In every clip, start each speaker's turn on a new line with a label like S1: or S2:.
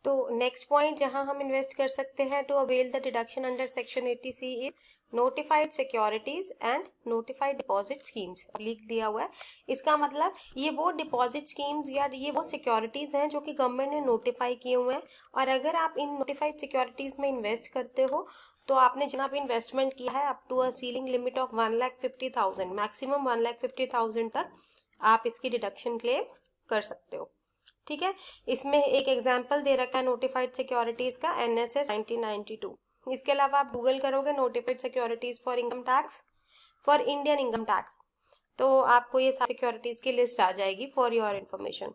S1: तो next point जहां हम इन्वेस्ट कर सकते हैं to avail the deduction under section 80C is notified securities and notified deposit schemes. लिख दिया हुआ है, इसका मतलब ये वो डिपॉजिट स्कीम्स या ये वो सिक्योरिटीज हैं जो कि गवर्नमेंट ने नोटिफाई किए हुए हैं, और अगर आप इन नोटिफाइड सिक्योरिटीज में इन्वेस्ट करते हो तो आपने जितना भी इन्वेस्टमेंट किया है up to a ceiling limit of 1,50,000 maximum 1,50,000 तक आप इसकी डिडक्शन क्लेम कर सकते हो। ठीक है, इसमें एक एग्जांपल दे रखा है नोटिफाइड सिक्योरिटीज का, NSS 1992। इसके अलावा आप गूगल करोगे notified securities for income tax, for Indian income tax, तो आपको ये सारी सिक्योरिटीज की लिस्ट आ जाएगी for your information.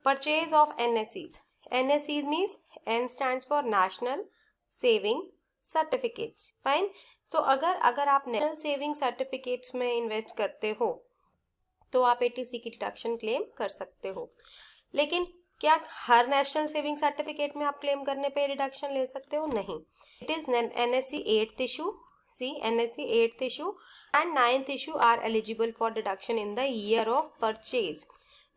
S1: Purchase of NSEs। NSEs means N stands for national saving certificates. Fine. तो अगर आप नेशनल सेविंग सर्टिफिकेट्स में इन्वेस्ट करते हो तो आप 80C की डिडक्शन क्लेम कर सकते हो। लेकिन क्या हर नेशनल सेविंग सर्टिफिकेट में आप क्लेम करने पे डिडक्शन ले सकते हो? नहीं। It is NSE 8th issue, NSE 8th issue and 9th issue are eligible for deduction in the year of purchase।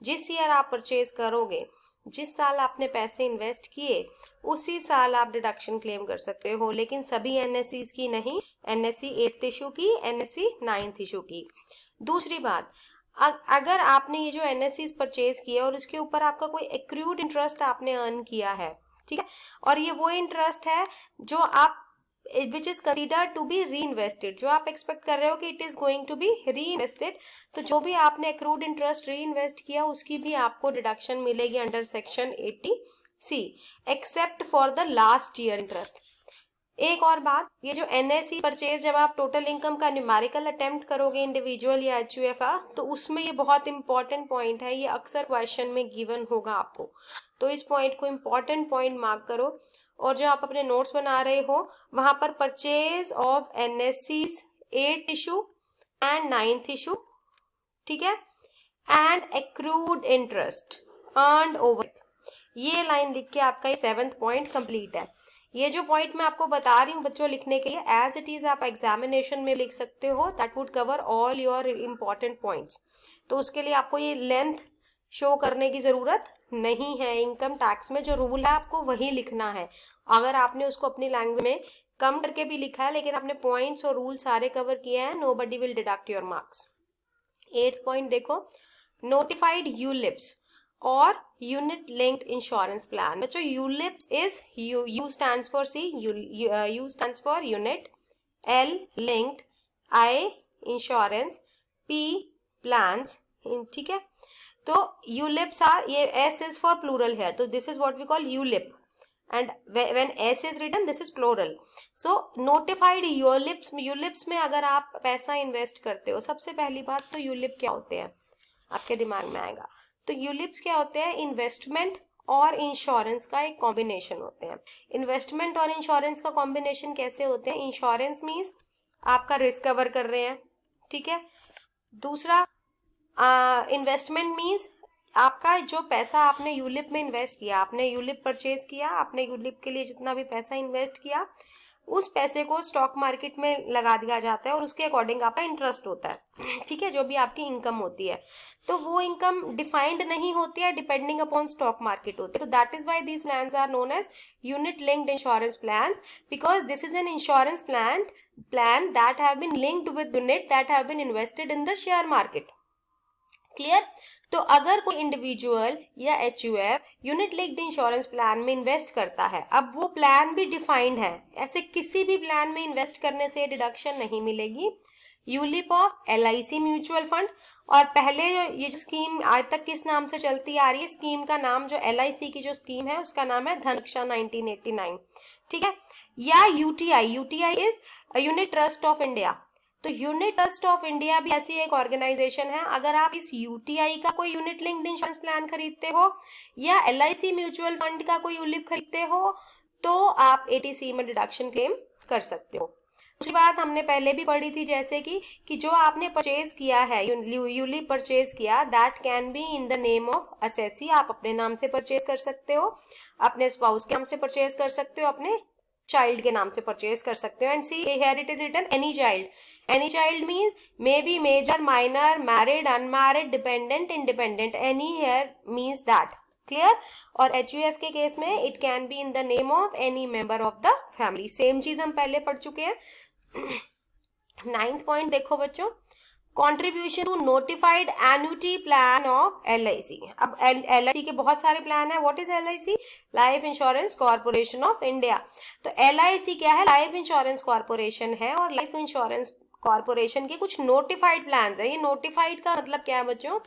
S1: जिस ईयर आप परचेज करोगे, जिस साल आपने पैसे इन्वेस्ट किए उसी साल आप डिडक्शन क्लेम कर सकते हो, लेकिन सभी NSEs की नहीं, NSE 8th issue की, NSE 9th issue की। दूसरी बात, अगर आपने ये जो NSEs परचेज किया और उसके ऊपर आपका कोई एक्रूड इंटरेस्ट आपने अर्न किया है, ठीक है, और ये वो इंटरेस्ट है जो आप which is considered to be reinvested, जो आप एक्सपेक्ट कर रहे हो कि it is going to be reinvested, तो जो भी आपने एक्रूड इंटरेस्ट री इन्वेस्ट किया उसकी भी आपको डिडक्शन मिलेगी under section 80C, except for the last year interest. एक और बात, ये जो NSE परचेज जब आप टोटल इनकम का न्यूमेरिकल अटेम्प्ट करोगे इंडिविजुअल या HUF का, तो उसमें ये बहुत इंपॉर्टेंट पॉइंट है, ये अक्सर क्वेश्चन में गिवन होगा आपको, तो इस पॉइंट को इंपॉर्टेंट पॉइंट मार्क करो। और जो आप अपने नोट्स बना रहे हो वहां पर purchase of NSEs 8th issue and 9th issue, ठीक है, and accrued interest earned over, ये लाइन लिख के आपका ये 7th पॉइंट कंप्लीट है। ये जो पॉइंट मैं आपको बता रही हूँ बच्चों लिखने के लिए, एज इट इज आप एग्जामिनेशन में लिख सकते हो, that would cover all your important points. तो उसके लिए आपको ये लेंथ शो करने की जरूरत नहीं है, इनकम टैक्स में जो रूल है आपको वही लिखना है। अगर आपने उसको अपनी लैंग्वेज में कम करके भी लिखा है लेकिन आपने पॉइंट्स और रूल सारे कवर किए हैं, nobody will deduct your marks. 8th point देखो, नोटिफाइड ULIPs और यूनिट लिंक्ड इंश्योरेंस प्लान। बच्चों ULIPs is U stands for C, U stands for unit, L linked, I insurance, P plans, ठीक है। तो ULIPs are, ये S is for plural here, तो this is what we call ULIP, and when S is written this is plural. So notified ULIPs में अगर आप पैसा invest करते हो, सबसे पहली बात तो ULIP क्या होते हैं आपके दिमाग में आएगा, तो ULIPs क्या होते हैं? इन्वेस्टमेंट और इंश्योरेंस का एक कॉम्बिनेशन होते हैं। इन्वेस्टमेंट और इंश्योरेंस का कॉम्बिनेशन कैसे होते हैं? इंश्योरेंस मीन्स आपका रिस्क कवर कर रहे हैं, ठीक है। दूसरा, इन्वेस्टमेंट मीन्स आपका जो पैसा आपने ULIP में इन्वेस्ट किया, आपने ULIP परचेज किया, आपने ULIP के लिए जितना भी पैसा इन्वेस्ट किया उस पैसे को स्टॉक मार्केट में लगा दिया जाता है और उसके अकॉर्डिंग आपका इंटरेस्ट होता है, ठीक है, जो भी आपकी इनकम होती है। तो वो इनकम डिफाइंड नहीं होती है, डिपेंडिंग अपॉन स्टॉक मार्केट होती है। तो that is why these plans are known as unit linked insurance plans, because this is an insurance plan that have been linked with unit that have been invested in the share market. Clear? तो अगर कोई individual या HUF unit linked insurance plan में invest करता है, अब वो plan भी डिफाइंड है, ऐसे किसी भी प्लान में इन्वेस्ट करने से डिडक्शन नहीं मिलेगी। ULIP of LIC mutual fund, और पहले ये जो स्कीम आज तक किस नाम से चलती आ रही है, स्कीम का नाम जो LIC की जो स्कीम है उसका नाम है धनरक्षा 1989, ठीक है। या UTI is unit trust of India, तो यूनिट ट्रस्ट ऑफ इंडिया भी ऐसी एक ऑर्गेनाइजेशन है। अगर आप इस UTI का कोई यूनिट लिंक्ड इंश्योरेंस प्लान खरीदते हो या LIC म्यूचुअल फंड का कोई ULIP खरीदते हो तो आप 80C में डिडक्शन क्लेम कर सकते हो। दूसरी बात हमने पहले भी पढ़ी थी, जैसे कि जो आपने परचेज किया है, ULIP परचेज किया, that can be in the name of assessee. आप अपने नाम से परचेज कर सकते हो, अपने स्पाउस के नाम से परचेज कर सकते हो, अपने चाइल्ड के नाम से परचेज कर सकते हो। And see here it is written any child means may be major, minor, married, unmarried, dependent, independent, any here means that, clear. और HUF के केस में it can be in the name of any member of the family. Same चीज हम पहले पढ़ चुके हैं। 9th point देखो बच्चों, contribution to notified annuity plan of LIC। अब LIC के बहुत सारे प्लान है। What is LIC? Life insurance corporation of India. तो LIC क्या है? लाइफ इंश्योरेंस कॉर्पोरेशन है, और लाइफ इंश्योरेंस कॉर्पोरेशन के कुछ नोटिफाइड प्लान है। ये नोटिफाइड का मतलब क्या है बच्चों?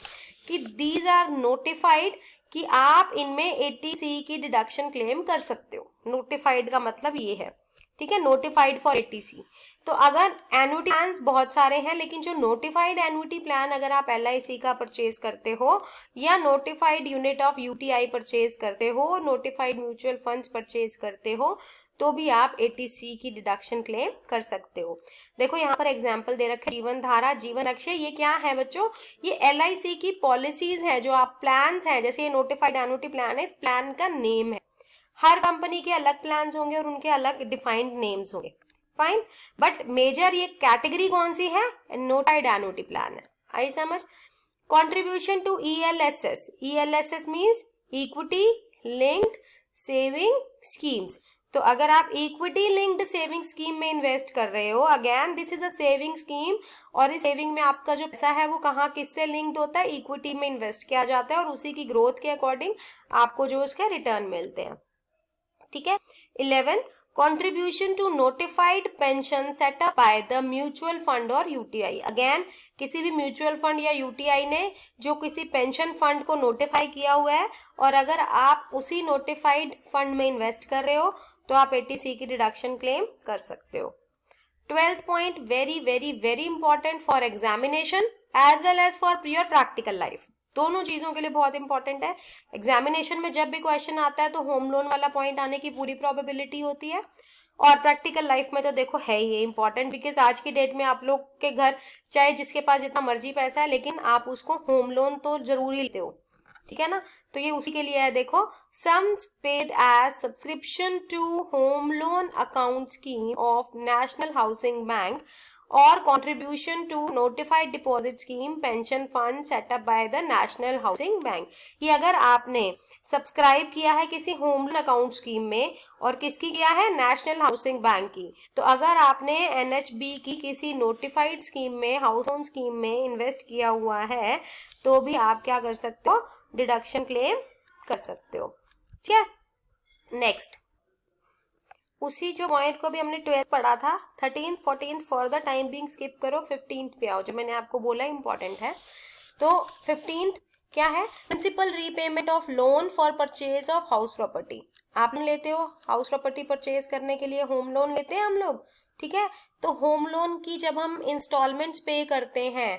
S1: कि दीज आर नोटिफाइड, कि आप इनमें 80C की डिडक्शन क्लेम कर सकते हो। नोटिफाइड का मतलब ये है, ठीक है, नोटिफाइड फॉर 80C। तो अगर एन्युटी प्लान बहुत सारे हैं, लेकिन जो नोटिफाइड एन्युटी प्लान अगर आप LIC का परचेज करते हो, या notified unit of UTI purchase करते हो, नोटिफाइड म्यूचुअल फंड्स परचेज करते हो, तो भी आप 80C की डिडक्शन क्लेम कर सकते हो। देखो यहाँ पर एग्जाम्पल दे रखा है, जीवन धारा, जीवन अक्षय। ये क्या है बच्चों? ये LIC की पॉलिसीज है, जो आप प्लान है, जैसे ये नोटिफाइड एन्युटी प्लान है, इस प्लान का नेम है। हर कंपनी के अलग प्लान्स होंगे और उनके अलग डिफाइंड नेम्स होंगे, फाइन। बट मेजर ये कैटेगरी कौन सी है? नोटिफाइड एन्युटी प्लान है। आई समझ? Contribution to ELSS। ELSS means equity linked saving schemes. तो अगर आप इक्विटी लिंक्ड सेविंग स्कीम में इन्वेस्ट कर रहे हो, again this is a saving scheme, और इस सेविंग में आपका जो पैसा है वो कहाँ किससे लिंक्ड होता है? इक्विटी में इन्वेस्ट किया जाता है, और उसी की ग्रोथ के अकॉर्डिंग आपको जो उसके रिटर्न मिलते हैं, ठीक है। 11th, contribution to notified pension set up by the mutual fund और UTI। अगेन किसी भी म्यूचुअल फंड या UTI ने जो किसी पेंशन फंड को नोटिफाई किया हुआ है, और अगर आप उसी नोटिफाइड फंड में इन्वेस्ट कर रहे हो, तो आप 80C की डिडक्शन क्लेम कर सकते हो। 12th point, very very very important for examination as well as for your practical life. दोनों चीजों के लिए बहुत इंपॉर्टेंट है। एग्जामिनेशन में जब भी क्वेश्चन आता है तो होम लोन वाला पॉइंट आने की पूरी प्रोबेबिलिटी होती है, और प्रैक्टिकल लाइफ में तो देखो है ही ये इंपॉर्टेंट, बिकॉज आज की डेट में आप लोग के घर चाहे जिसके पास जितना मर्जी पैसा है, लेकिन आप उसको होम लोन तो जरूर ही लेते हो, ठीक है ना। तो ये उसी के लिए है। देखो, sums paid as subscription to home loan account scheme of National Housing Bank और contribution to notified deposit scheme pension fund set up by the National Housing Bank. ये अगर आपने सब्सक्राइब किया है किसी होम लोन अकाउंट स्कीम में, और किसकी किया है? नेशनल हाउसिंग बैंक की। तो अगर आपने NHB की किसी नोटिफाइड स्कीम में, हाउस लोन स्कीम में इन्वेस्ट किया हुआ है, तो भी आप क्या कर सकते हो? डिडक्शन क्लेम कर सकते हो, ठीक है। नेक्स्ट, उसी जो पॉइंट को भी हमने 12th पढ़ा था, 13th 14th for the time being skip करो, 15th पे आओ, जो मैंने आपको बोला इंपॉर्टेंट है। तो 15th क्या है? Principal repayment of loan for purchase of house property. आप लेते हो हाउस प्रॉपर्टी परचेज करने के लिए, होम लोन लेते हैं हम लोग, ठीक है। तो होम लोन की जब हम इंस्टॉलमेंट्स पे करते हैं,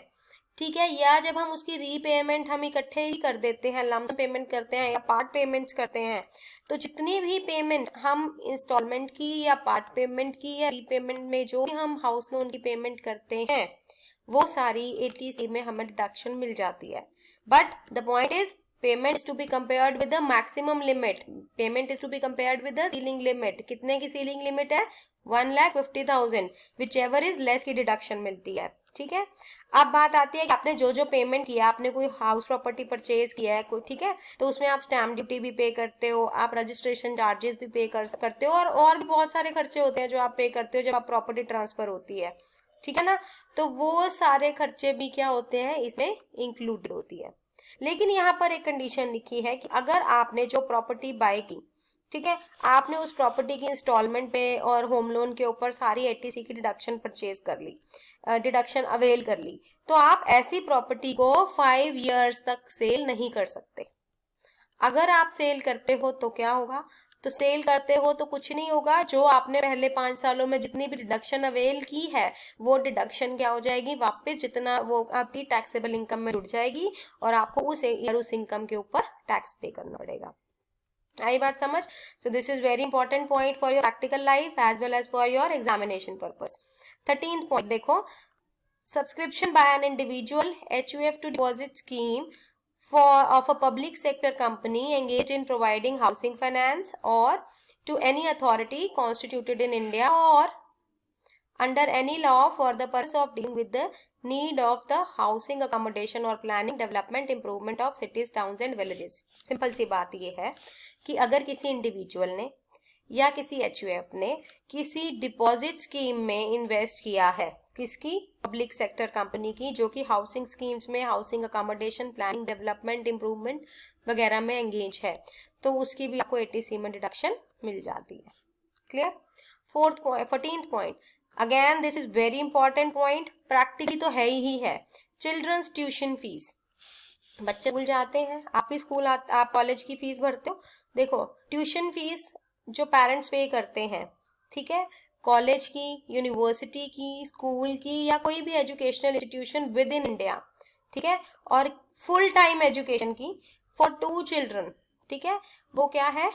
S1: ठीक है, या जब हम उसकी रीपेमेंट हम इकट्ठे ही कर देते हैं, लम्प पेमेंट करते हैं या पार्ट पेमेंट्स करते हैं, तो जितनी भी पेमेंट हम इंस्टॉलमेंट की या पार्ट पेमेंट की या रीपेमेंट में जो भी हम हाउस लोन की पेमेंट करते हैं, वो सारी 80C में हमें डिडक्शन मिल जाती है। But the point is, payment is to be compared with the maximum limit. Payment is to be compared with the ceiling limit. कितने की सीलिंग लिमिट है? 1,50,000, विच एवर इज लेस की डिडक्शन मिलती है, ठीक है। अब बात आती है कि आपने जो जो पेमेंट किया, आपने कोई हाउस प्रॉपर्टी परचेज किया है कोई, ठीक है, तो उसमें आप स्टैम्प ड्यूटी भी पे करते हो, आप रजिस्ट्रेशन चार्जेस भी पे करते हो, और भी बहुत सारे खर्चे होते हैं जो आप पे करते हो जब आप प्रॉपर्टी ट्रांसफर होती है, ठीक है ना। तो वो सारे खर्चे भी क्या होते हैं? इसमें इंक्लूडेड होती है। लेकिन यहाँ पर एक कंडीशन लिखी है कि अगर आपने जो प्रॉपर्टी बाय की, ठीक है, आपने उस प्रॉपर्टी की इंस्टॉलमेंट पे और होम लोन के ऊपर सारी 80C की डिडक्शन परचेज कर ली, डिडक्शन अवेल कर ली, तो आप ऐसी प्रॉपर्टी को 5 इयर्स तक सेल नहीं कर सकते। अगर आप सेल करते हो तो क्या होगा? तो सेल करते हो तो कुछ नहीं होगा, जो आपने पहले 5 सालों में जितनी भी डिडक्शन अवेल की है, वो डिडक्शन क्या हो जाएगी? वापस जितना वो आपकी टैक्सेबल इनकम में जुड़ जाएगी, और आपको उस इनकम के ऊपर टैक्स पे करना पड़ेगा। आई बात समझ? So this is very important point for your practical life as well as for your examination purpose. 13th point देखो, subscription by an individual HUF to deposit scheme of a public sector company engaged in providing housing finance or to any authority constituted in India or under any law for the purpose of dealing with the need of the housing accommodation or planning development improvement of cities towns and villages। Simple सी बात ये है कि अगर किसी individual ने या किसी एचयूएफ ने किसी डिपॉजिट स्कीम में इन्वेस्ट किया है, किसकी, पब्लिक सेक्टर कंपनी की, जो कि हाउसिंग स्कीम्स में housing accommodation planning development improvement वगैरह में एंगेज है, तो उसकी भी आपको 80C में डिडक्शन मिल जाती है। Clear. 14th point, again this is very important point, practically तो है ही है, चिल्ड्रंस ट्यूशन फीस। बच्चे स्कूल जाते हैं, आप भी स्कूल आप कॉलेज की फीस भरते हो। देखो ट्यूशन फीस जो पेरेंट्स पे करते हैं, ठीक है, कॉलेज की, यूनिवर्सिटी की, स्कूल की या कोई भी educational institution with in India, ठीक है, और फुल टाइम एजुकेशन की फॉर 2 चिल्ड्रन, ठीक है, वो क्या है,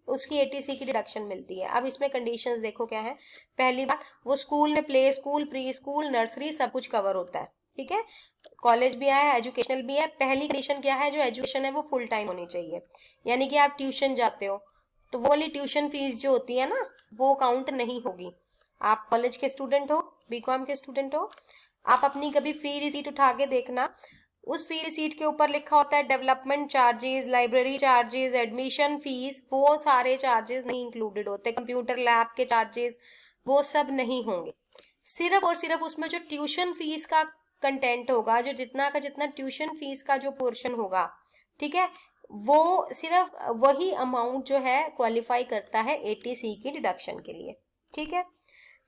S1: उसकी 80C की डिडक्शन मिलती है। अब इसमें कंडीशंस देखो क्या है। पहली बात, वो स्कूल में play school, pre school, nursery सब कुछ कवर होता है, ठीक है, कॉलेज भी है, एजुकेशनल भी है। पहली कंडीशन क्या है, जो एजुकेशन है वो फुल टाइम होनी चाहिए, यानी कि आप ट्यूशन जाते हो तो वो वाली ट्यूशन फीस जो होती है ना, वो काउंट नहीं होगी। आप कॉलेज के स्टूडेंट हो, बीकॉम के स्टूडेंट हो, आप अपनी कभी फी रिसीट उठा के देखना, उस फी रिसीट के ऊपर लिखा होता है development charges, library charges, admission fees, वो सारे चार्जेस नहीं इंक्लूडेड होते, कंप्यूटर लैब के चार्जेस वो सब नहीं होंगे। सिर्फ और सिर्फ उसमें जो ट्यूशन फीस का कंटेंट होगा, जो जितना का जितना ट्यूशन फीस का जो पोर्शन होगा, ठीक है, वो सिर्फ वही अमाउंट जो है क्वालिफाई करता है 80C की डिडक्शन के लिए, ठीक है।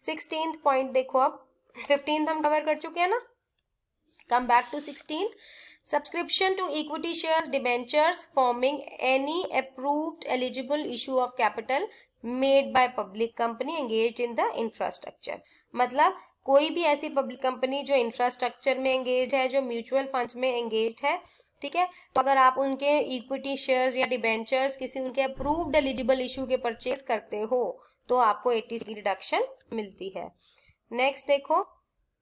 S1: 16th पॉइंट देखो, अब 15th हम कवर कर चुके हैं ना, come back to 16th। Subscription to equity shares, debentures forming any approved eligible issue of capital made by public company engaged in the infrastructure. मतलब कोई भी ऐसी पब्लिक कंपनी जो इंफ्रास्ट्रक्चर में एंगेज है, जो म्यूचुअल फंड्स में एंगेज है, ठीक है, तो अगर आप उनके इक्विटी शेयर्स या डिबेंचर्स किसी उनके अप्रूव्ड एलिजिबल इशू के परचेज करते हो तो आपको 80C की डिडक्शन मिलती है। नेक्स्ट देखो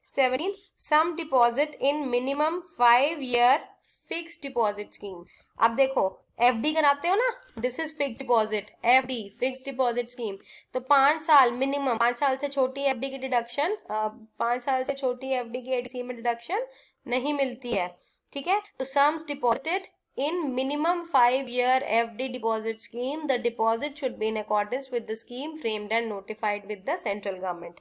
S1: 17, sum deposit in minimum 5 year fix deposit scheme. अब देखो एफडी कराते हो ना, this is fix deposit, FD fix deposit scheme, तो 5 साल मिनिमम, 5 साल से छोटी एफडी की डिडक्शन, 5 साल से छोटी एफडी की 80C में डिडक्शन नहीं मिलती है, ठीक है। तो sums deposited in minimum 5 year FD deposit scheme, the deposit should be in accordance with the scheme framed and notified with the central government,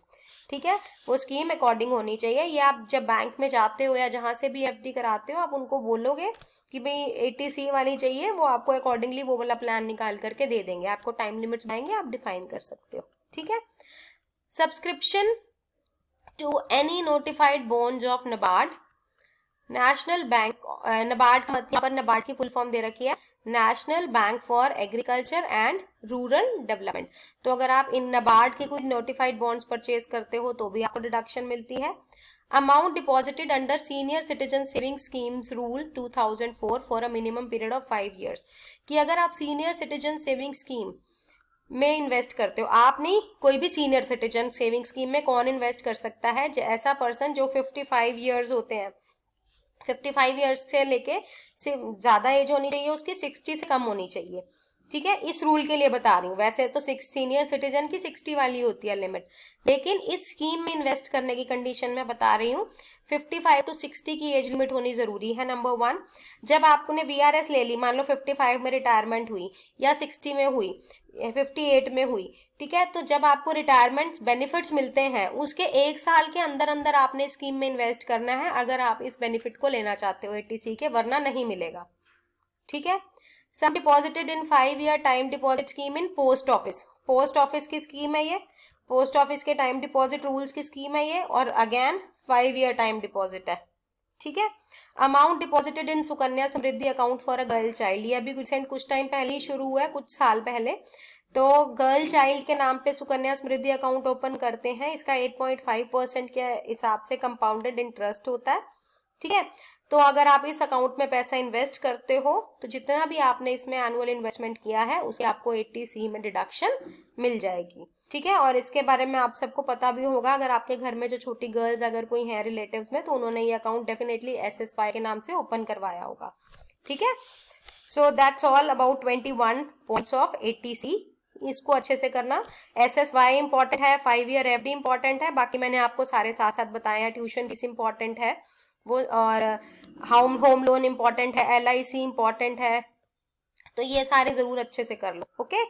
S1: ठीक है, वो स्कीम अकॉर्डिंग होनी चाहिए। ये आप जब बैंक में जाते हो या जहां से भी एफडी कराते हो, आप उनको बोलोगे कि भाई 80C वाली चाहिए, वो आपको अकॉर्डिंगली वो वाला प्लान निकाल करके दे देंगे, आपको टाइम लिमिट्स आएंगे, आप डिफाइन कर सकते हो, ठीक है। Subscription to any notified bonds of NABARD, national bank, NABARD का मतलब, यहाँ पर नबार्ड की फुल फॉर्म दे रखी है, national bank for agriculture and rural development. तो अगर आप इन नबार्ड के कुछ नोटिफाइड बॉन्ड्स परचेज करते हो तो भी आपको डिडक्शन मिलती है। Amount deposited under senior citizen saving schemes rule 2004 for a minimum period of 5 years, कि अगर आप सीनियर सिटीजन सेविंग स्कीम में इन्वेस्ट करते हो, आप नहीं, कोई भी सीनियर सिटीजन सेविंग स्कीम में कौन इन्वेस्ट कर सकता है, ऐसा पर्सन जो 55 ईयर्स होते हैं, 55 ईयर्स से लेके ज्यादा एज होनी चाहिए उसकी, 60 से कम होनी चाहिए, ठीक है, इस रूल के लिए बता रही हूँ। वैसे तो सीनियर सिटीजन की 60 वाली होती है लिमिट, लेकिन इस स्कीम में इन्वेस्ट करने की कंडीशन में बता रही हूँ 55 to 60 की एज लिमिट होनी जरूरी है। नंबर 1, जब आपने VRS ले ली, मान लो 55 में रिटायरमेंट हुई या 60 में हुई, 58 में हुई, ठीक है, तो जब आपको रिटायरमेंट बेनिफिट्स मिलते हैं उसके 1 साल के अंदर अंदर आपने स्कीम में इन्वेस्ट करना है, अगर आप इस बेनिफिट को लेना चाहते हो 80C के, वरना नहीं मिलेगा, ठीक है। सब deposited in 5 year time deposit scheme in post office, post office की स्कीम है ये, पोस्ट ऑफिस के टाइम डिपॉजिट रूल्स की स्कीम है ये, और अगेन 5 year टाइम डिपॉजिट है, ठीक है। Amount deposited in Sukanya Samriddhi account for a girl child, ये अभी कुछ टाइम पहले ही शुरू हुआ है, कुछ साल पहले, तो गर्ल चाइल्ड के नाम पे सुकन्या समृद्धि अकाउंट ओपन करते हैं, इसका 8.5% के हिसाब से कंपाउंडेड इंटरेस्ट होता है, ठीक है। तो अगर आप इस अकाउंट में पैसा इन्वेस्ट करते हो तो जितना भी आपने इसमें एनुअल इन्वेस्टमेंट किया है उसे आपको 80C में डिडक्शन मिल जाएगी, ठीक है। और इसके बारे में आप सबको पता भी होगा, अगर आपके घर में जो छोटी गर्ल्स अगर कोई हैं रिलेटिव्स में, तो उन्होंने ये अकाउंट डेफिनेटली SSY के नाम से ओपन करवाया होगा, ठीक है। So that's all about 21 points of 80C इसको अच्छे से करना। SSY इंपॉर्टेंट है, 5 ईयर FD इंपॉर्टेंट है, बाकी मैंने आपको सारे साथ साथ बताए हैं। ट्यूशन फीस इंपॉर्टेंट है वो, और होम लोन इंपॉर्टेंट है, LIC इंपॉर्टेंट है, तो ये सारे जरूर अच्छे से कर लो। ओके।